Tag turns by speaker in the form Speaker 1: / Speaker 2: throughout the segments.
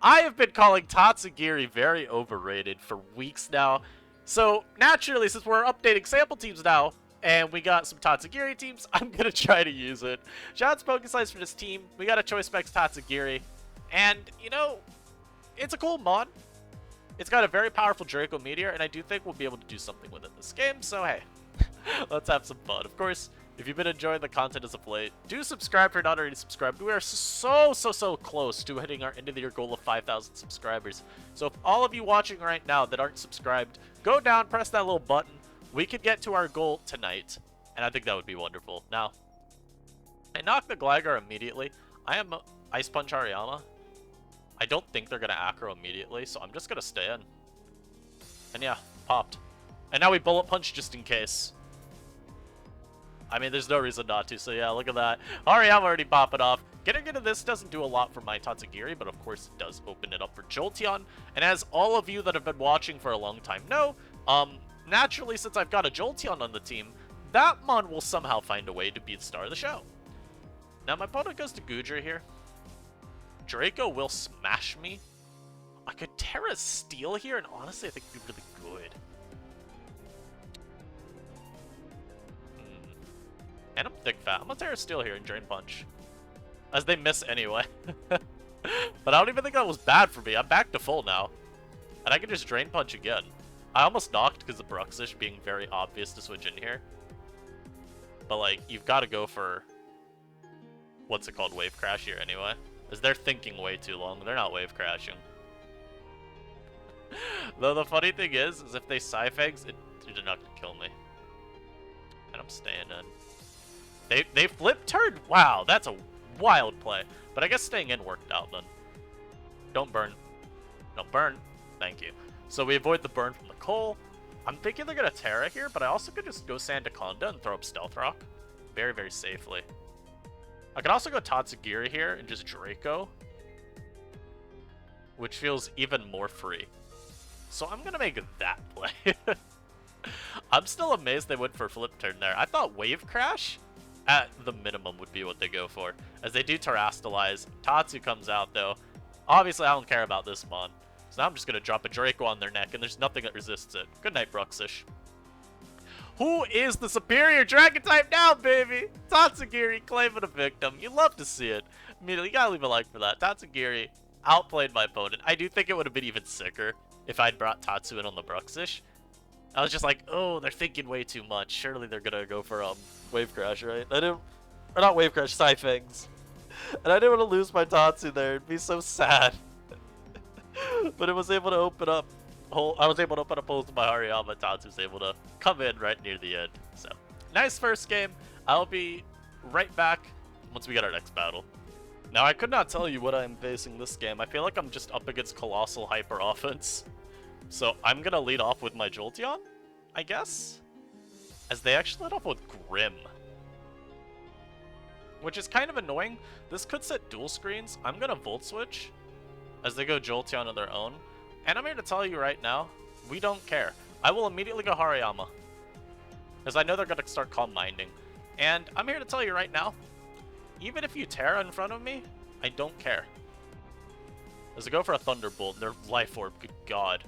Speaker 1: I have been calling Tatsugiri very overrated for weeks now. So, naturally, since we're updating sample teams now, and we got some Tatsugiri teams, I'm going to try to use it. Shoutouts Poke Slice for this team. We got a Choice Specs Tatsugiri. And, you know, it's a cool mod. It's got a very powerful Draco Meteor, and I do think we'll be able to do something with it this game. So, hey, let's have some fun. Of course, if you've been enjoying the content as of late, do subscribe if you're not already subscribed. We are so close to hitting our end of the year goal of 5,000 subscribers. So if all of you watching right now that aren't subscribed, go down, press that little button. We could get to our goal tonight, and I think that would be wonderful. Now, I knocked the Gligar immediately. I am Ice Punch Hariyama. I don't think they're going to aggro immediately, so I'm just going to stay in. And yeah, popped. And now we Bullet Punch just in case. I mean, there's no reason not to, so yeah, look at that. Hariyama already popping off. Getting into this doesn't do a lot for my Tatsugiri, but of course it does open it up for Jolteon. And as all of you that have been watching for a long time know, naturally, since I've got a Jolteon on the team, that mon will somehow find a way to be the star of the show. Now, my opponent goes to Goodra here. Draco will smash me. I could Terra Steel here, and honestly, I think it'd be really good. And I'm thick fat. I'm gonna Terra Steel here and Drain Punch. As they miss anyway. But I don't even think that was bad for me. I'm back to full now. And I can just Drain Punch again. I almost knocked because of Bruxish being very obvious to switch in here. But like, you've got to go for... what's it called? Wave Crash here anyway. As they're thinking way too long. They're not Wave Crashing. Though the funny thing is if they Scythe-Eggs, they're not gonna kill me. And I'm staying in. They flip turn? Wow, that's a wild play. But I guess staying in worked out then. Don't burn. Don't burn. Thank you. So we avoid the burn from the Coal. I'm thinking they're going to Terra here, but I also could just go Sandaconda and throw up Stealth Rock. Very safely. I could also go Tatsugiri here and just Draco. Which feels even more free. So I'm going to make that play. I'm still amazed they went for Flip Turn there. I thought Wave Crash, at the minimum, would be what they go for. As they do Terastalize. Tatsu comes out, though. Obviously, I don't care about this mon. So now I'm just going to drop a Draco on their neck, and there's nothing that resists it. Good night, Bruxish. Who is the superior Dragon type now, baby? Tatsugiri claiming a victim. You love to see it. Immediately, you gotta leave a like for that. Tatsugiri outplayed my opponent. I do think it would have been even sicker if I'd brought Tatsu in on the Bruxish. I was just like, oh, they're thinking way too much. Surely they're gonna go for Wave Crash, right? Or not Wave Crash, Scythe-Eggs. And I didn't want to lose my Tatsu there. It'd be so sad. But it was able to open up. I was able to open up holes to my Hariyama. Tatsu was able to come in right near the end. So, nice first game. I'll be right back once we get our next battle. Now, I could not tell you what I'm facing this game. I feel like I'm just up against Colossal Hyper Offense. So, I'm going to lead off with my Jolteon, I guess? As they actually led off with Grim. Which is kind of annoying. This could set dual screens. I'm going to Volt Switch as they go Jolteon on their own. And I'm here to tell you right now, we don't care. I will immediately go Hariyama. Because I know they're going to start Calm Minding. And I'm here to tell you right now, even if you Terra in front of me, I don't care. As they go for a Thunderbolt, their Life Orb, good god.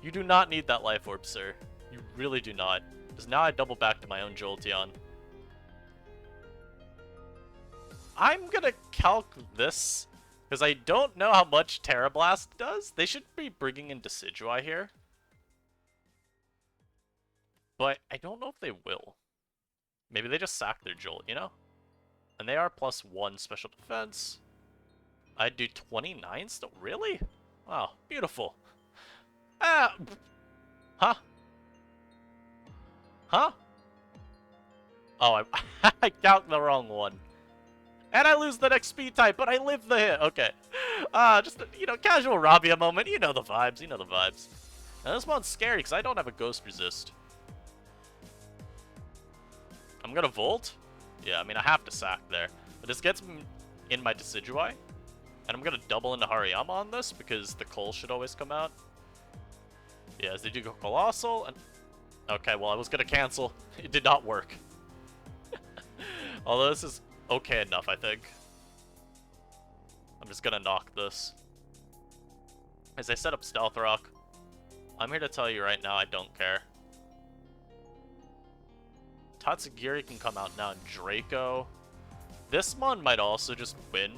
Speaker 1: You do not need that Life Orb, sir. You really do not. Because now I double back to my own Jolteon. I'm gonna calc this, because I don't know how much Terra Blast does. They should be bringing in Decidueye here. But I don't know if they will. Maybe they just sack their Jolt, you know? And they are +1 special defense. I'd do 29 still? Really? Wow, beautiful. Ah! Huh? Huh? Oh, I calc the wrong one. And I lose the next speed type, but I live the hit. Okay. Just, you know, casual Rabia moment. You know the vibes. You know the vibes. Now, this one's scary because I don't have a Ghost Resist. I'm going to Volt. Yeah, I mean, I have to sack there. But this gets me in my Decidueye. And I'm going to double into Hariyama on this because the Coal should always come out. Yeah, as they do go Colossal. And okay, well, I was going to cancel. It did not work. Although this is okay enough, I think. I'm just gonna knock this. As I set up Stealth Rock, I'm here to tell you right now, I don't care. Tatsugiri can come out now, and Draco. This mon might also just win.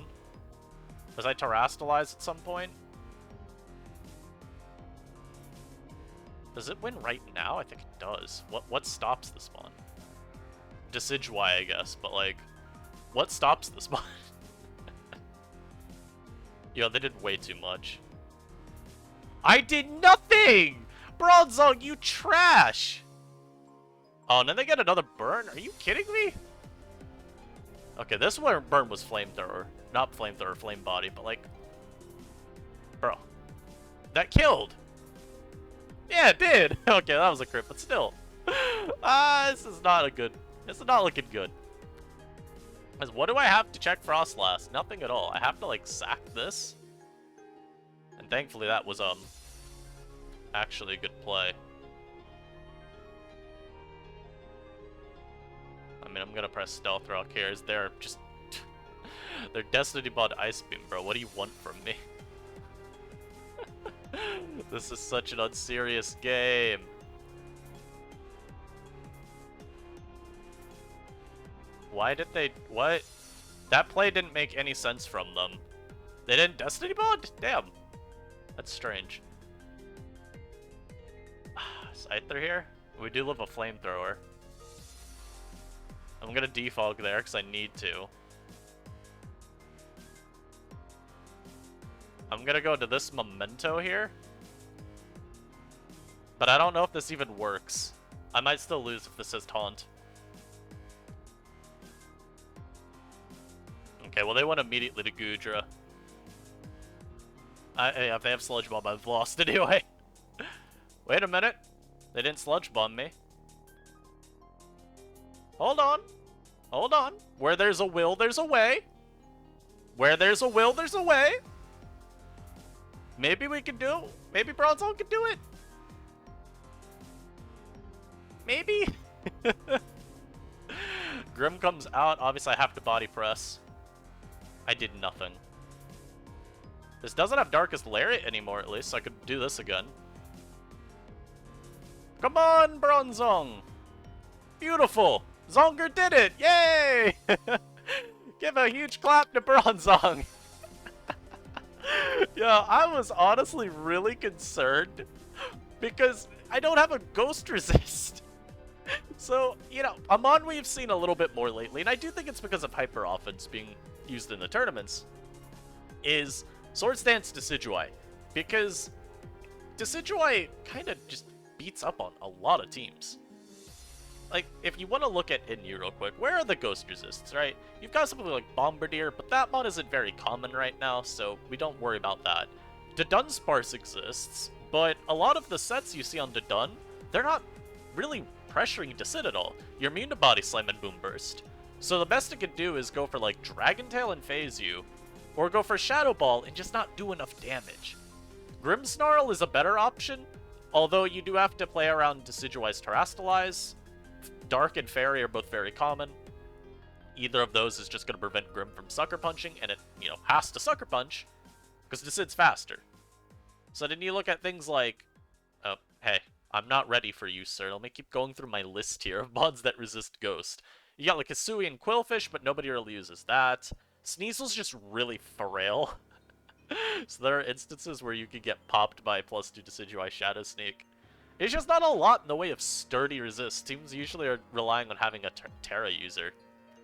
Speaker 1: Was I terastallized at some point? Does it win right now? I think it does. What stops this mon? Decidueye, I guess, but like, what stops this mon? Yo, they did way too much. I did nothing! Bronzong, you trash! Oh, and then they get another burn? Are you kidding me? Okay, this one burn was flamethrower. Not flamethrower, flame body, but like... Bro. That killed! Yeah, it did! Okay, that was a crit, but still. This is not a good... This is not looking good. Because what do I have to check Frostlass? Nothing at all. I have to, like, sack this. And thankfully that was, actually a good play. I mean, I'm gonna press Stealth Rock here. Is there just... Their Destiny Bond Ice Beam, bro. What do you want from me? This is such an unserious game. Why did they... What? That play didn't make any sense from them. They didn't Destiny Bond? Damn. That's strange. Scyther here? We do love a flamethrower. I'm gonna defog there because I need to. I'm gonna go to this Memento here. But I don't know if this even works. I might still lose if this says Taunt. Okay, well they went immediately to Goodra. If they have Sludge Bomb, I've lost anyway. Wait a minute. They didn't Sludge Bomb me. Hold on. Hold on. Where there's a will, there's a way. Where there's a will, there's a way. Maybe we can do it. Maybe Bronzong can do it. Maybe. Grim comes out. Obviously, I have to body press. I did nothing. This doesn't have Darkest Lariat anymore, at least, so I could do this again. Come on, Bronzong! Beautiful! Zonger did it! Yay! Give a huge clap to Bronzong! Yeah, I was honestly really concerned because I don't have a Ghost Resist. So, you know, a mon we've seen a little bit more lately, and I do think it's because of Hyper Offense being used in the tournaments, is Swords Dance Decidueye. Because Decidueye kind of just beats up on a lot of teams. Like, if you want to look at Inyu real quick, where are the Ghost Resists, right? You've got something like Bombardier, but that mod isn't very common right now, so we don't worry about that. Dunsparce exists, but a lot of the sets you see on Dun, they're not really pressuring Decid at all. You're immune to Body Slam and Boom Burst. So the best it could do is go for like Dragon Tail and Phase You, or go for Shadow Ball and just not do enough damage. Grimmsnarl is a better option, although you do have to play around Decidueye's Terastallize. Dark and Fairy are both very common. Either of those is just going to prevent Grim from Sucker Punching, and it, you know, has to Sucker Punch, because Decid's faster. So then you look at things like, oh, hey, I'm not ready for you, sir. Let me keep going through my list here of mods that resist Ghost. You got like Hisui and Quillfish, but nobody really uses that. Sneasel's just really frail. So there are instances where you can get popped by +2 Decidueye Shadow Sneak. It's just not a lot in the way of sturdy resist. Teams usually are relying on having a Terra user.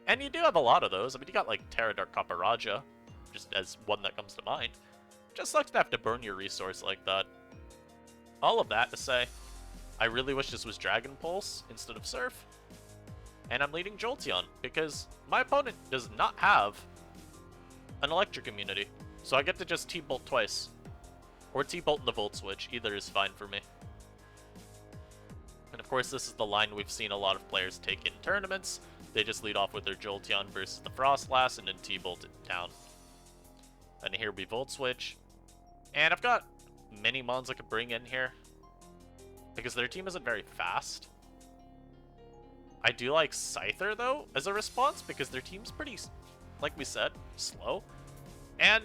Speaker 1: And you do have a lot of those. I mean, you got like Terra Dark Kaparaja, just as one that comes to mind. Just sucks to have to burn your resource like that. All of that to say, I really wish this was Dragon Pulse instead of Surf. And I'm leading Jolteon, because my opponent does not have an Electric immunity. So I get to just T-Bolt twice. Or T-Bolt in the Volt Switch. Either is fine for me. And of course, this is the line we've seen a lot of players take in tournaments. They just lead off with their Jolteon versus the Frostlass and then T-Bolt it down. And here we Volt Switch. And I've got many mons I could bring in here, because their team isn't very fast. I do like Scyther, though, as a response, because their team's pretty, like we said, slow. And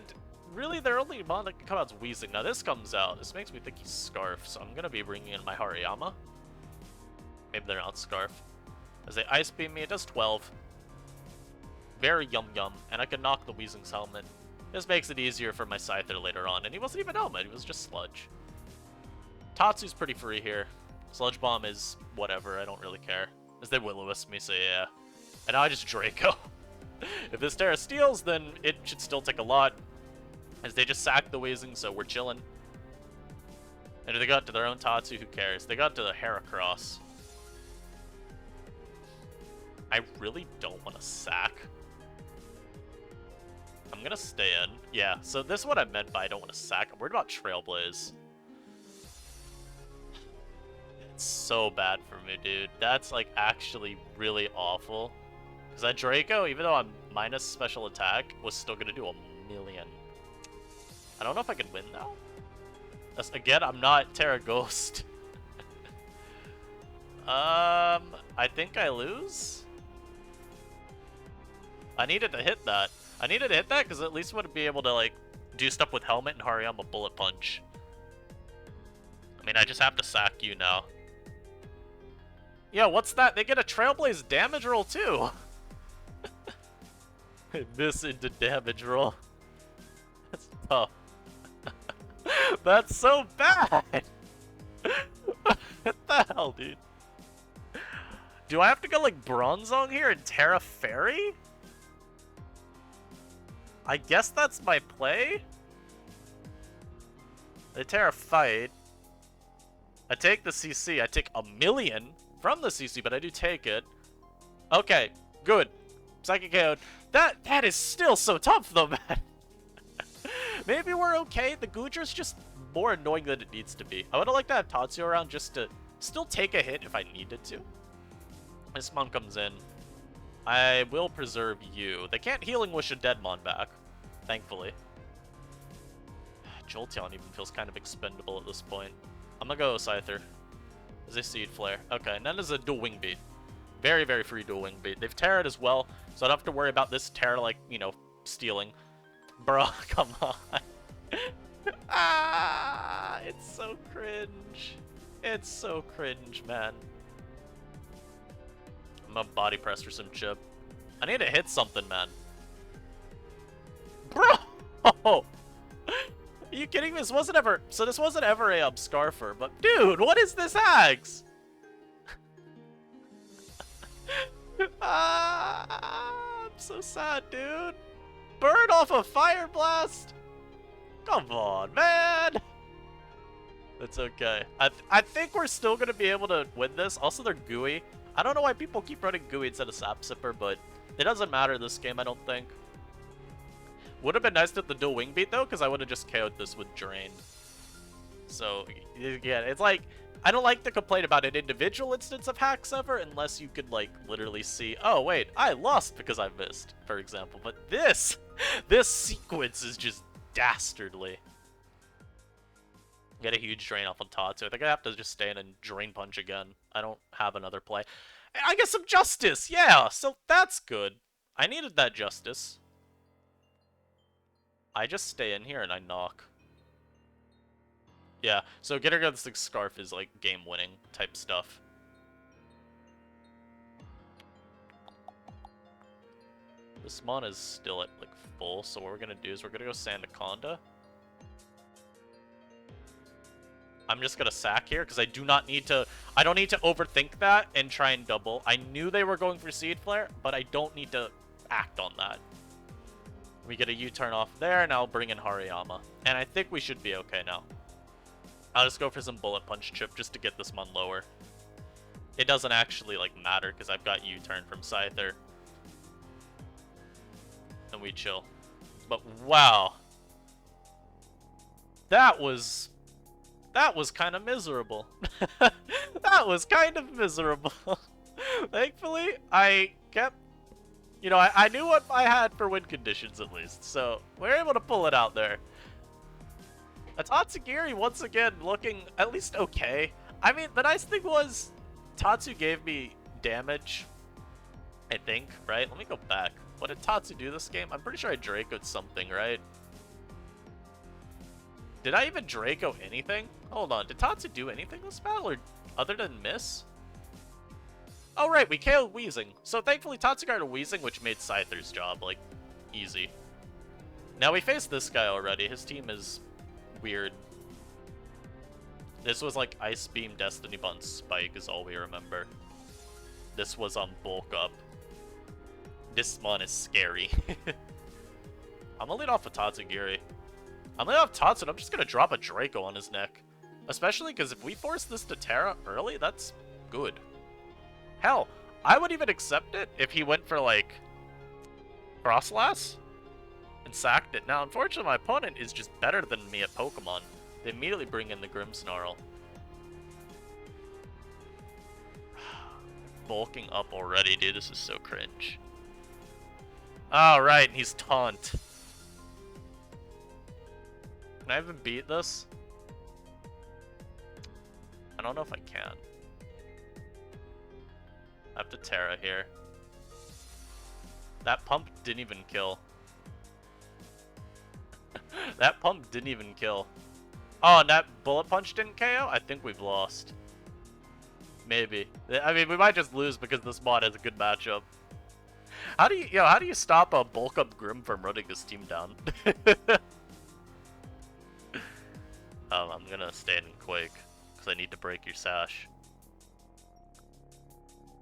Speaker 1: really, their only mon that can come out is Weezing. Now this comes out. This makes me think he's Scarf, so I'm gonna be bringing in my Hariyama. Maybe they're not Scarf. As they Ice Beam me, it does 12. Very yum, and I can knock the Weezing's helmet. This makes it easier for my Scyther later on, and he wasn't even helmet, he was just Sludge. Tatsu's pretty free here. Sludge Bomb is whatever, I don't really care. As they Will-O-Wisp me, so yeah. And now I just Draco. If this Terra steals, then it should still take a lot. As they just sack the Weezing, so we're chilling. And if they got to their own Tatsu, who cares? They got to the Heracross. I really don't want to sack. I'm gonna stay in. Yeah, so this is what I meant by I don't want to sack. I'm worried about Trailblaze. It's so bad for me, dude. That's like actually really awful. Because that Draco, even though I'm minus special attack, was still gonna do 1,000,000. I don't know if I can win now. Again, I'm not Terra Ghost. I think I lose. I needed to hit that. I needed to hit that because at least I would be able to like do stuff with Helmet and Hariyama Bullet Punch. I mean, I just have to sack you now. Yeah, what's that? They get a Trailblaze damage roll too. Miss into damage roll. That's tough. That's so bad. What the hell, dude? Do I have to go like Bronzong here and Terra Fairy? I guess that's my play. I Terra Fight. I take the CC. I take 1,000,000 from the CC, but I do take it. Okay, good. Psychic KO'd. That is still so tough though, man. Maybe we're okay. The Gudra's just more annoying than it needs to be. I would have liked to have Tatsu around just to still take a hit if I needed to. This Mon comes in. I will preserve you. They can't Healing Wish a Deadmon back, thankfully. Jolteon even feels kind of expendable at this point. I'm gonna go Scyther. Is a Seed Flare. Okay, and then there's a dual Wing Beat. Very, very free dual Wing Beat. They've Terra'd as well, so I don't have to worry about this Terra, like, you know, stealing. Bro, come on. Ah, it's so cringe. It's so cringe, man. I'm gonna body press for some chip. I need to hit something, man. Bro! Are you kidding me? This wasn't ever... So this wasn't ever a Scarfer, but... Dude, what is this axe? I'm so sad, dude. Burn off a Fire Blast? Come on, man! That's okay. I think we're still gonna be able to win this. Also, they're gooey. I don't know why people keep running gooey instead of Sap Sipper, but it doesn't matter this game, I don't think. Would have been nice to hit the dual Wing Beat, though, because I would have just KO'd this with Drain. So, yeah, it's like, I don't like to complain about an individual instance of hacks ever, unless you could, like, literally see, oh, wait, I lost because I missed, for example. But this sequence is just dastardly. Get a huge Drain off on Tatsu. I think I have to just stay in and Drain Punch again. I don't have another play. I get some Justice! Yeah, so that's good. I needed that Justice. I just stay in here and I knock. Yeah, so getting against the Scarf is like game-winning type stuff. This mon is still at like full, so what we're gonna do is we're gonna go Sandaconda. I'm just gonna sack here because I do not need to. I don't need to overthink that and try and double. I knew they were going for Seed Flare, but I don't need to act on that. We get a U-turn off there, and I'll bring in Hariyama. And I think we should be okay now. I'll just go for some Bullet Punch chip just to get this mon lower. It doesn't actually like matter because I've got U-turn from Scyther. And we chill. But wow. That was kind of miserable. That was kind of miserable. Thankfully, I kept... You know, I knew what I had for win conditions, at least. So, we're able to pull it out there. Tatsugiri, once again, looking at least okay. I mean, the nice thing was, Tatsu gave me damage, I think, right? Let me go back. What did Tatsu do this game? I'm pretty sure I Draco'd something, right? Did I even Draco anything? Hold on, did Tatsu do anything this battle, or other than miss? Oh right, we KO'd Weezing. So thankfully Tatsu got a Weezing, which made Scyther's job, like, easy. Now we faced this guy already. His team is weird. This was like Ice Beam, Destiny Bond, Spike is all we remember. This was on Bulk Up. This one is scary. I'm gonna lead off with Tatsugiri. I'm gonna lead off Tatsu and I'm just gonna drop a Draco on his neck. Especially because if we force this to Terra early, that's good. Hell, I would even accept it if he went for like Frostlass and sacked it. Now, unfortunately, my opponent is just better than me at Pokemon. They immediately bring in the Grimmsnarl. Bulking up already, dude. This is so cringe. Alright, he's Taunt. Can I even beat this? I don't know if I can. I have to Terra here. That pump didn't even kill. That pump didn't even kill. Oh, and that bullet punch didn't KO? I think we've lost. Maybe. I mean, we might just lose because this mod has a good matchup. How do you stop a bulk up Grim from running his team down? I'm gonna stand in Quake because I need to break your sash.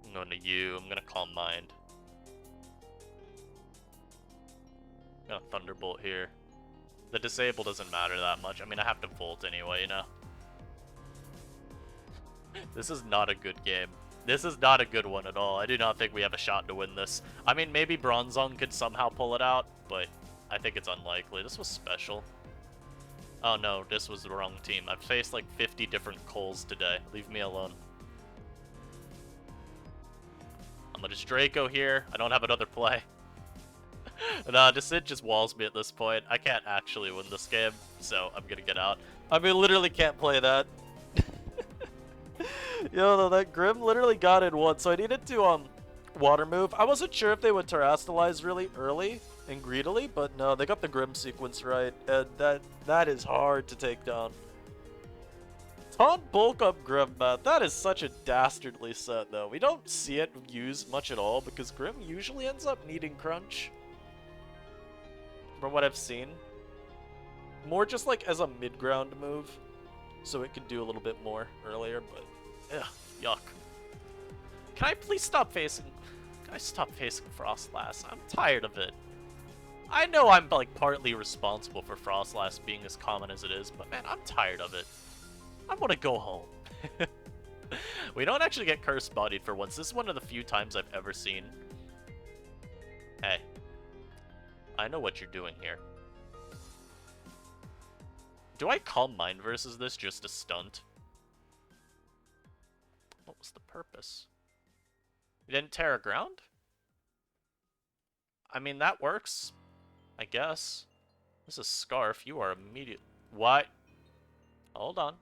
Speaker 1: I'm going to you. I'm gonna Calm Mind. I'm gonna Thunderbolt here. The disable doesn't matter that much. I mean, I have to Volt anyway, you know? This is not a good game. This is not a good one at all. I do not think we have a shot to win this. I mean, maybe Bronzong could somehow pull it out, but I think it's unlikely. This was special. Oh no, this was the wrong team. I've faced like 50 different Coles today. Leave me alone. I'm gonna just Draco here. I don't have another play. Nah, Decid just walls me at this point. I can't actually win this game, so I'm gonna get out. I mean, literally can't play that. Yo, though, that Grim literally got in one, so I needed to, Water Move. I wasn't sure if they would Terrastalize really early and greedily, but no, they got the Grim sequence right, and that is hard to take down. Taunt Bulk Up Grim, man. That is such a dastardly set, though. We don't see it used much at all, because Grim usually ends up needing Crunch. From what I've seen. More just like as a mid-ground move, so it could do a little bit more earlier, but ugh, yuck. Can I please stop facing... Can I stop facing Frostlass? I'm tired of it. I know I'm like partly responsible for Frostlass being as common as it is, but man, I'm tired of it. I want to go home. We don't actually get Curse Bodied for once. This is one of the few times I've ever seen. Hey. I know what you're doing here. Do I Calm Mind versus this just to stunt? What was the purpose? You didn't Terra Ground? I mean, that works. I guess. This is Scarf. You are immediate. What? Hold on.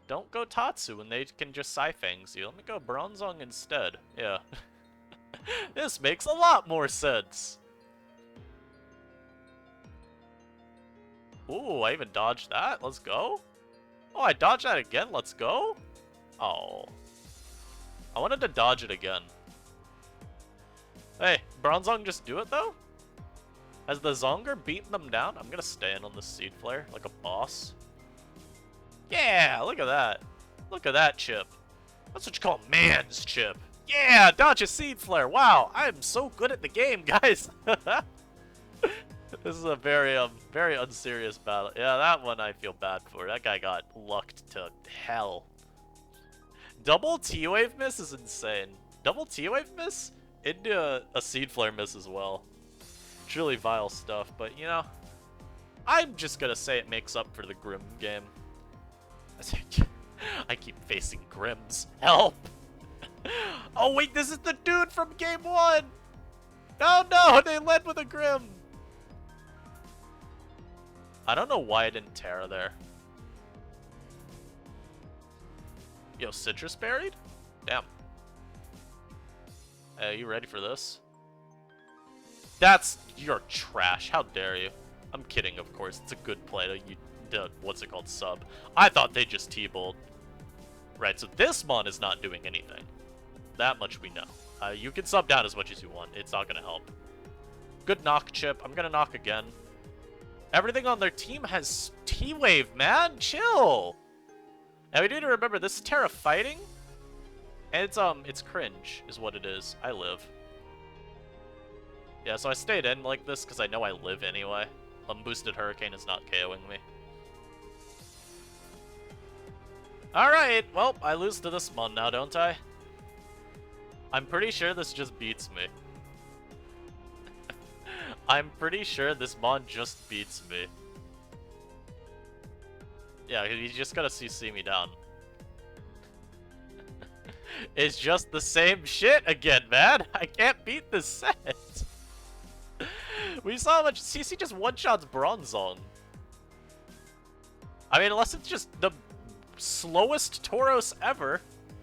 Speaker 1: Don't go Tatsu when they can just Scyfangs you. Let me go Bronzong instead. Yeah. This makes a lot more sense. Ooh, I even dodged that. Let's go. Oh, I dodged that again. Let's go. Oh. I wanted to dodge it again. Hey, Bronzong just do it, though? Has the Zonger beaten them down? I'm gonna stand on the Seed Flare like a boss. Yeah, look at that. Look at that chip. That's what you call man's chip. Yeah, dodge a Seed Flare. Wow, I am so good at the game, guys. This is a very unserious battle. Yeah, that one I feel bad for. That guy got lucked to hell. Double T-Wave miss is insane. Double T-Wave miss into a Seed Flare miss as well. Truly vile stuff, but you know, I'm just gonna say it makes up for the Grim game. I keep facing Grims. Help! Oh wait, this is the dude from game 1! Oh no, they led with a Grim! I don't know why I didn't Terra there. Yo, Citrus Buried? Damn. Hey, you ready for this? You're trash. How dare you? I'm kidding, of course. It's a good play what's it called, sub. I thought they just T-bolt. Right, so this mon is not doing anything. That much we know. You can sub down as much as you want. It's not gonna help. Good knock chip. I'm gonna knock again. Everything on their team has T-Wave, man. Chill. And we need to remember, this is Terra fighting. And it's cringe, is what it is. I live. Yeah, so I stayed in like this because I know I live anyway. Unboosted Hurricane is not KOing me. Alright, well, I lose to this mon now, don't I? I'm pretty sure this just beats me. I'm pretty sure this mon just beats me. Yeah, you just gotta CC me down. It's just the same shit again, man. I can't beat this set. We saw how much CC just one-shots Bronzong. I mean, unless it's just the slowest Tauros ever.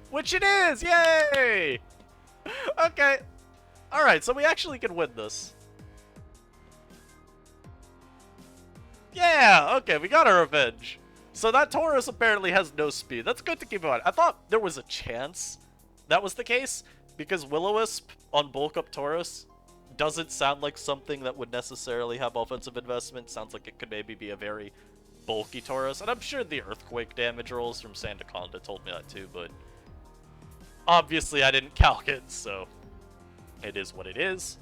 Speaker 1: Which it is! Yay! Okay. Alright, so we actually can win this. Yeah! Okay, we got our revenge. So that Tauros apparently has no speed. That's good to keep in mind. I thought there was a chance that was the case, because Will-O-Wisp on bulk up Tauros doesn't sound like something that would necessarily have offensive investment. Sounds like it could maybe be a very bulky Tauros. And I'm sure the Earthquake damage rolls from Sandaconda told me that too, but obviously I didn't calc it, so it is what it is.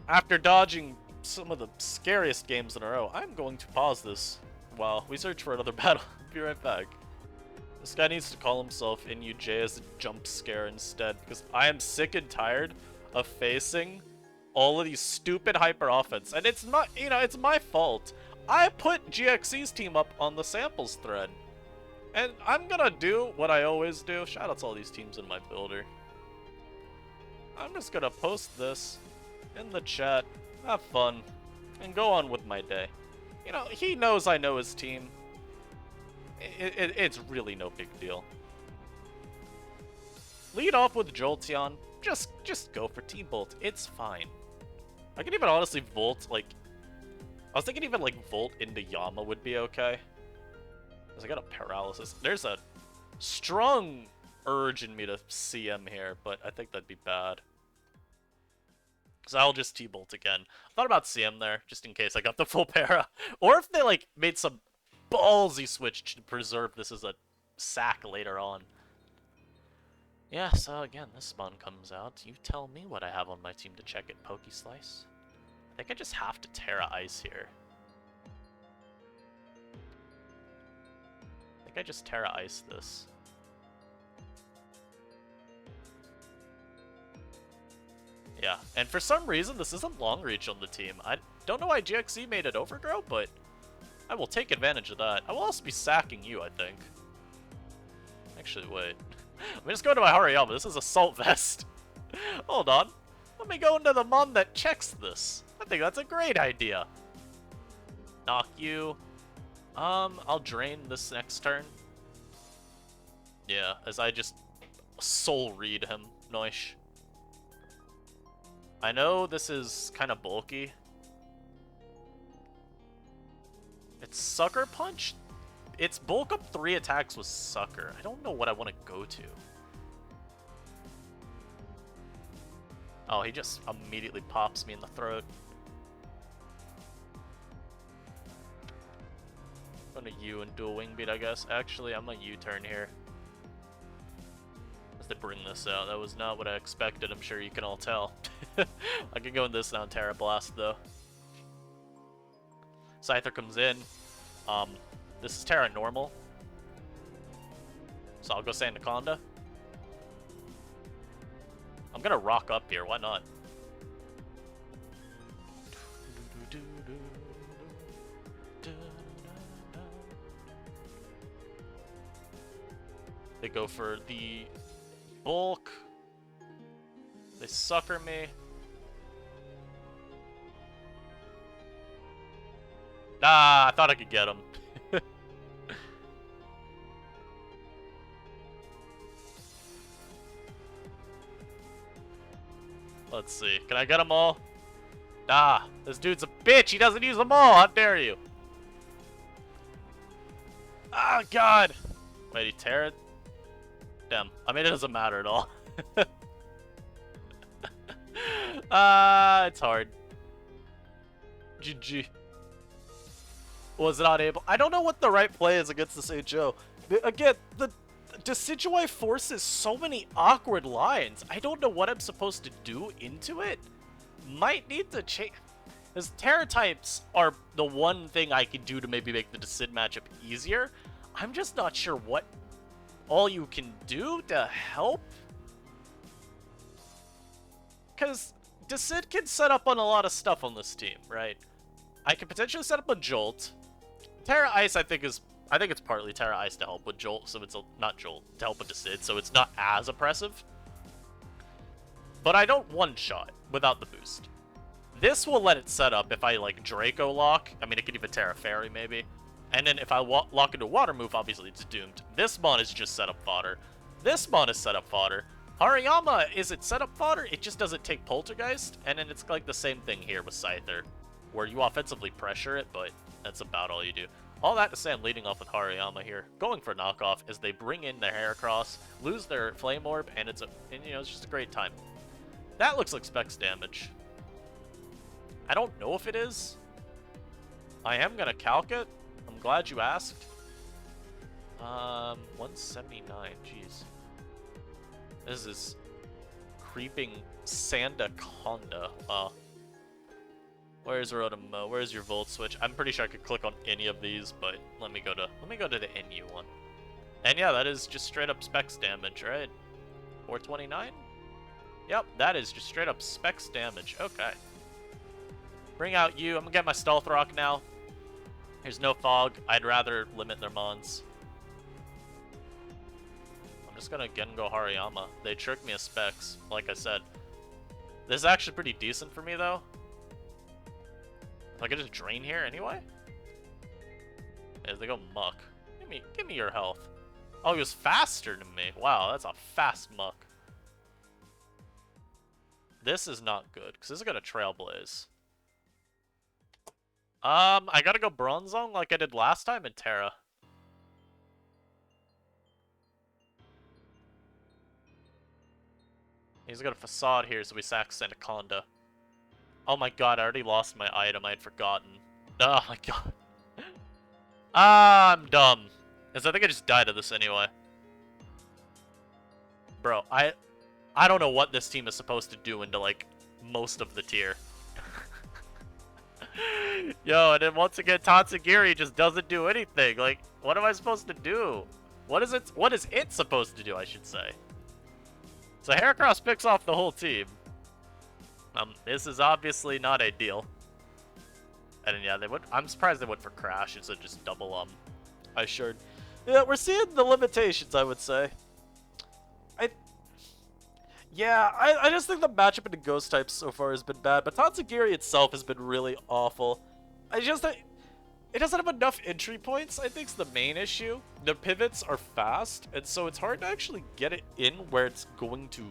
Speaker 1: After dodging some of the scariest games in a row, I'm going to pause this while we search for another battle. Be right back. This guy needs to call himself NUJ as a jump scare instead, because I am sick and tired of facing all of these stupid hyper offense. And it's not, you know, it's my fault. I put GXC's team up on the samples thread. And I'm gonna do what I always do. Shout out to all these teams in my builder. I'm just gonna post this in the chat, have fun, and go on with my day. You know, he knows I know his team. It's really no big deal. Lead off with Jolteon. Just go for T-Bolt. It's fine. I can even honestly Volt, like... I was thinking even, like, Volt into Yama would be okay. Because I got a Paralysis. There's a strong urge in me to CM here, but I think that'd be bad. So I'll just T-Bolt again. Thought about CM there, just in case I got the full para. Or if they, like, made some ballsy switch to preserve this as a sack later on. Yeah, so again, this spawn comes out. You tell me what I have on my team to check it, Pokeslice. I think I just have to Terra Ice here. I think I just Terra Ice this. Yeah, and for some reason, this isn't long reach on the team. I don't know why GXC made it overgrow, but I will take advantage of that. I will also be sacking you, I think. Actually, wait. Let me just go into my Hariyama. This is Assault Vest. Hold on. Let me go into the mon that checks this. I think that's a great idea. Knock you. I'll drain this next turn. Yeah, as I just soul read him. Noish. I know this is kind of bulky. It's Sucker Punch? It's bulk up 3 attacks with Sucker. I don't know what I want to go to. Oh, he just immediately pops me in the throat. I'm gonna U and do a wing beat, I guess. Actually, I'm gonna U-turn here. As they bring this out. That was not what I expected, I'm sure you can all tell. I can go in this now and Terra Blast, though. Scyther comes in. This is Terra normal. So I'll go Sandaconda. I'm gonna rock up here, why not? They go for the bulk. They sucker me. Ah, I thought I could get him. Let's see. Can I get them all? Ah, This dude's a bitch. He doesn't use them all. How dare you? Oh, God. Wait, he tear it? Damn. I mean, it doesn't matter at all. It's hard. GG. Was not able. I don't know what the right play is against this HO. Again, the Decidueye forces so many awkward lines. I don't know what I'm supposed to do into it. Might need to change. Because Terra types are the one thing I can do to maybe make the Decid matchup easier. I'm just not sure what all you can do to help. Because Decid can set up on a lot of stuff on this team, right? I can potentially set up a Jolt. Terra Ice, I think it's partly Terra Ice to help with Jolt, so it's not Jolt, to help with Decid, so it's not as oppressive. But I don't one-shot without the boost. This will let it set up if I, like, Draco lock. I mean, it could even Terra Fairy, maybe. And then if I lock into Water Move, obviously it's doomed. This mon is just setup fodder. This mon is setup fodder. Hariyama isn't setup fodder, it just doesn't take Poltergeist. And then it's like the same thing here with Scyther, where you offensively pressure it, but that's about all you do. All that to say, I'm leading off with Hariyama here, going for knockoff as they bring in their Heracross, lose their Flame Orb, and it's just a great time. That looks like Specs damage. I don't know if it is. I am gonna calc it. I'm glad you asked. 179. Jeez. This is creeping Sandaconda. Where's Rotom? Where's your Volt Switch? I'm pretty sure I could click on any of these, but let me go to the NU one. And yeah, that is just straight up Specs damage, right? 429? Yep, that is just straight up Specs damage. Okay. Bring out you. I'm gonna get my Stealth Rock now. There's no fog. I'd rather limit their mons. I'm just gonna Gengo Hariyama. They tricked me as Specs, like I said. This is actually pretty decent for me though. If I could just drain here anyway? Yeah, they go Muck. Give me your health. Oh, he was faster than me. Wow, that's a fast Muck. This is not good, because this is gonna Trailblaze. I gotta go Bronzong like I did last time in Terra. He's got a Facade here, so we sack Sandaconda. Oh my god, I already lost my item. I had forgotten. Oh my god. I'm dumb. Because I think I just died of this anyway. Bro, I don't know what this team is supposed to do into, like, most of the tier. Yo, and then once again, Tatsugiri just doesn't do anything. Like, what am I supposed to do? What is it supposed to do, I should say? So Heracross picks off the whole team. This is obviously not ideal. And then, yeah, I'm surprised they went for Crash instead of just double, Ice Shard. Yeah, we're seeing the limitations, I would say. I just think the matchup into Ghost types so far has been bad, but Tatsugiri itself has been really awful. I just think it doesn't have enough entry points, I think is the main issue. The pivots are fast, and so it's hard to actually get it in where it's going to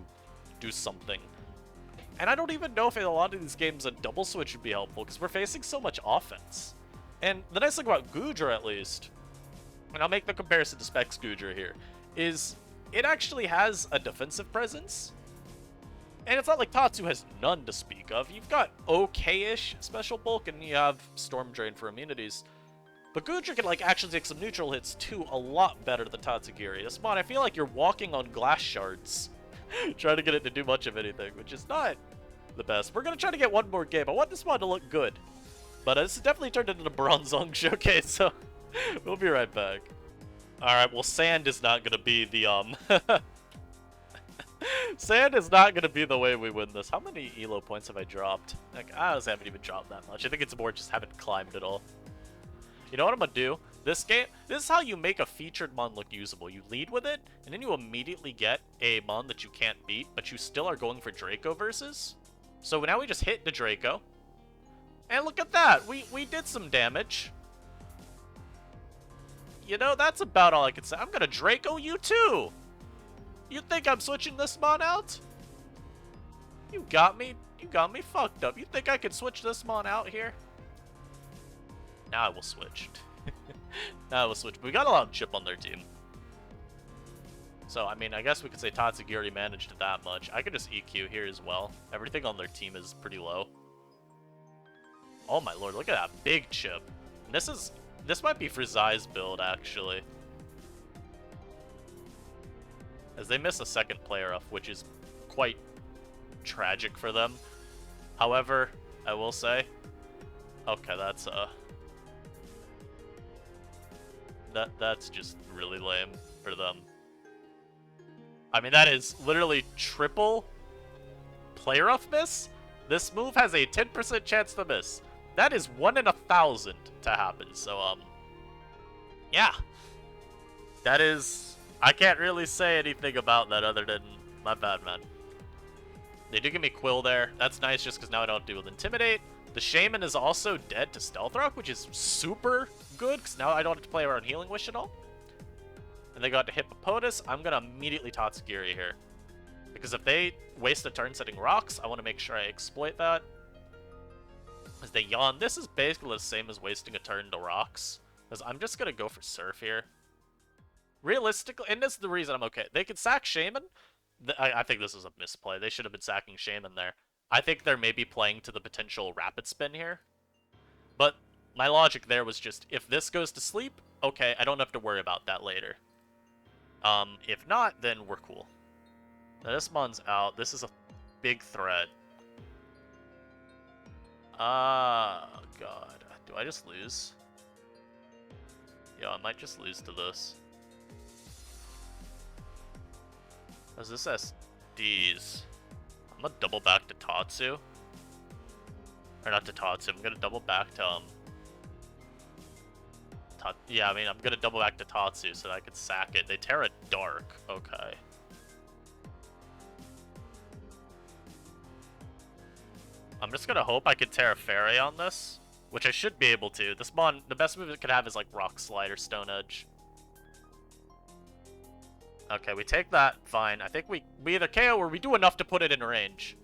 Speaker 1: do something. And I don't even know if in a lot of these games a double switch would be helpful, because we're facing so much offense. And the nice thing about Goodra, at least, and I'll make the comparison to Specs Goodra here, is it actually has a defensive presence. And it's not like Tatsu has none to speak of. You've got okay-ish Special Bulk, and you have Storm Drain for immunities. But Goodra can, like, actually take some neutral hits, too, a lot better than Tatsugiri. This mod, I feel like you're walking on glass shards. Trying to get it to do much of anything, which is not the best. We're going to try to get one more game. I want this mod to look good. But this has definitely turned into the Bronzong showcase, so we'll be right back. Alright, well, Sand is not going to be the, Sand is not going to be the way we win this. How many ELO points have I dropped? Like, I honestly haven't even dropped that much. I think it's more just haven't climbed at all. You know what I'm going to do? This is how you make a featured mon look usable. You lead with it, and then you immediately get a mon that you can't beat, but you still are going for Draco versus. So now we just hit the Draco. And look at that! We did some damage. You know, that's about all I can say. I'm gonna Draco you too! You think I'm switching this mon out? You got me? You got me fucked up. You think I can switch this mon out here? Now I will switch. Now I will switch. But we got a lot of chip on their team. So, I mean, I guess we could say Tatsugiri managed it that much. I could just EQ here as well. Everything on their team is pretty low. Oh my lord, look at that big chip. This might be for Zai's build, actually. As they miss a second player up, which is quite tragic for them. However, I will say... Okay, that's just really lame for them. I mean, that is literally triple player off miss. This move has a 10% chance to miss. That is 1 in 1,000 to happen. So, yeah. That is... I can't really say anything about that other than my bad, man. They do give me Quill there. That's nice just because now I don't deal with Intimidate. The Shaman is also dead to Stealth Rock, which is super good because now I don't have to play around Healing Wish at all. And they got to Hippopotas. I'm going to immediately Tatsugiri here. Because if they waste a turn setting rocks, I want to make sure I exploit that. As they yawn, this is basically the same as wasting a turn to rocks. Because I'm just going to go for Surf here. Realistically, and this is the reason I'm okay. They can sack Shaman. I think this is a misplay. They should have been sacking Shaman there. I think they're maybe playing to the potential Rapid Spin here. But my logic there was just, if this goes to sleep, okay, I don't have to worry about that later. If not, then we're cool. Now this mon's out. This is a big threat. God. Do I just lose? Yeah, I might just lose to this. As this SDs. I'm gonna double back to Tatsu. Or not to Tatsu, I'm gonna double back to, yeah, I mean, I'm gonna double back to Tatsu so that I can sack it. They tear a Dark. Okay. I'm just gonna hope I can tear a Fairy on this, which I should be able to. This mon, the best move it could have is like Rock Slide or Stone Edge. Okay, we take that, fine. I think we either KO or we do enough to put it in range.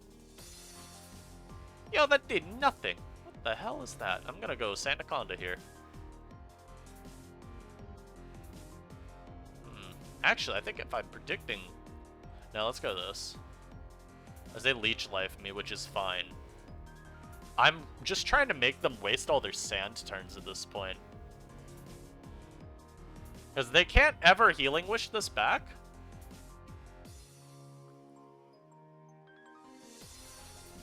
Speaker 1: Yo, that did nothing. What the hell is that? I'm gonna go Sandaconda here. Actually, I think if I'm predicting... No, let's go this. As they leech life me, which is fine. I'm just trying to make them waste all their sand turns at this point. Because they can't ever Healing Wish this back.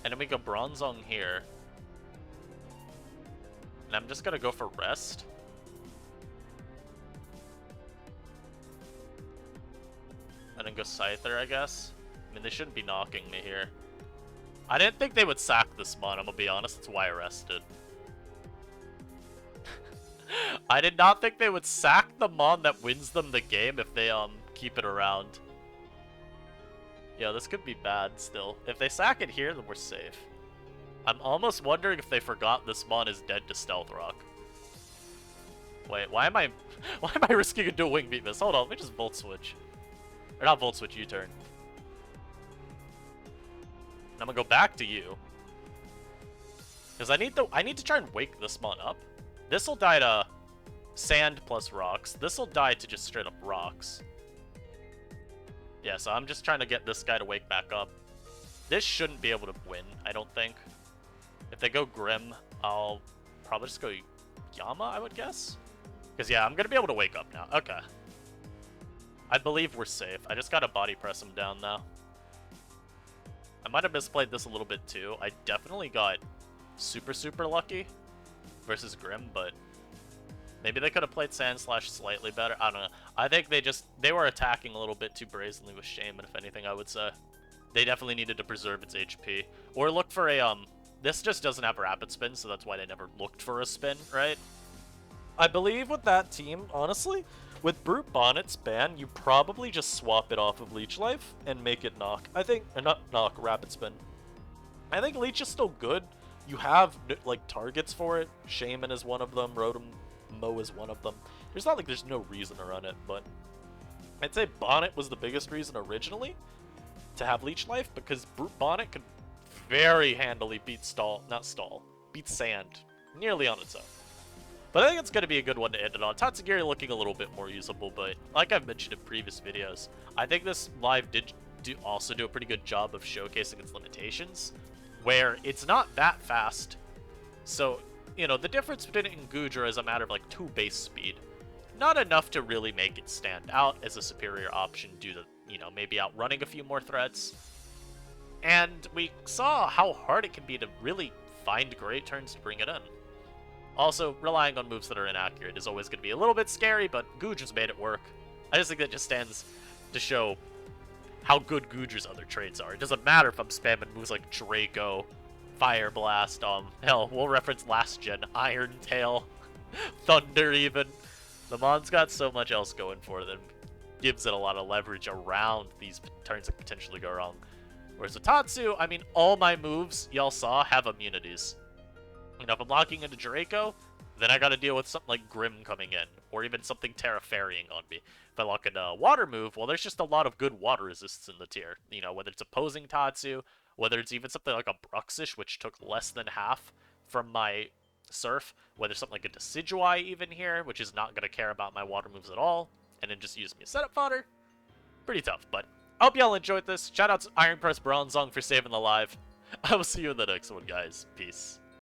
Speaker 1: And then we go Bronzong here. And I'm just gonna go for Rest. And then go Scyther, I guess. I mean, they shouldn't be knocking me here. I didn't think they would sack this mon, I'm gonna be honest. That's why I rested. I did not think they would sack the mon that wins them the game if they keep it around. Yeah, this could be bad still. If they sack it here, then we're safe. I'm almost wondering if they forgot this mon is dead to Stealth Rock. Wait, why am I risking a dual wing beat miss? Hold on, let me just Volt Switch. Or not Volt Switch, U-turn. I'm gonna go back to you. Because I need to try and wake this mon up. This'll die to sand plus rocks. This'll die to just straight up rocks. Yeah, so I'm just trying to get this guy to wake back up. This shouldn't be able to win, I don't think. If they go Grim, I'll probably just go Yama, I would guess. Because yeah, I'm gonna be able to wake up now. Okay. I believe we're safe. I just gotta body press him down now. I might have misplayed this a little bit too. I definitely got super lucky versus Grim, but maybe they could have played Sand Slash slightly better. I don't know. I think they were attacking a little bit too brazenly with Shaman, if anything, I would say. They definitely needed to preserve its HP. Or look for a, this just doesn't have Rapid Spin, so that's why they never looked for a spin, right? I believe with that team, honestly, with Brute Bonnet's ban, you probably just swap it off of Leech Life and make it knock. I think, or not knock, Rapid Spin. I think Leech is still good. You have, like, targets for it. Shaman is one of them. Rotom Mo is one of them. There's not like there's no reason to run it, but I'd say Bonnet was the biggest reason originally to have Leech Life, because Brute Bonnet could very handily beats beats Sand nearly on its own. But I think it's going to be a good one to end it on. Tatsugiri looking a little bit more usable, but like I've mentioned in previous videos, I think this live did also do a pretty good job of showcasing its limitations, where it's not that fast. So, you know, the difference between it and Goodra is a matter of like 2 base speed. Not enough to really make it stand out as a superior option due to, you know, maybe outrunning a few more threats. And we saw how hard it can be to really find great turns to bring it in. Also, relying on moves that are inaccurate is always going to be a little bit scary, but Goodra's made it work. I just think that just stands to show how good Goodra's other traits are. It doesn't matter if I'm spamming moves like Draco, Fire Blast, hell, we'll reference last gen, Iron Tail, Thunder even. The Mon's got so much else going for them. Gives it a lot of leverage around these turns that potentially go wrong. Whereas with Tatsu, I mean, all my moves y'all saw have immunities. You know, if I'm locking into Draco, then I gotta deal with something like Grim coming in, or even something Terra Ferrying on me. If I lock in a water move, well, there's just a lot of good water resists in the tier. You know, whether it's opposing Tatsu, whether it's even something like a Bruxish, which took less than half from my Surf, whether something like a Decidueye even here, which is not gonna care about my water moves at all, and then just use me as setup fodder. Pretty tough, but I hope y'all enjoyed this. Shout out to Iron Press BRONZONG for saving the live. I will see you in the next one, guys. Peace.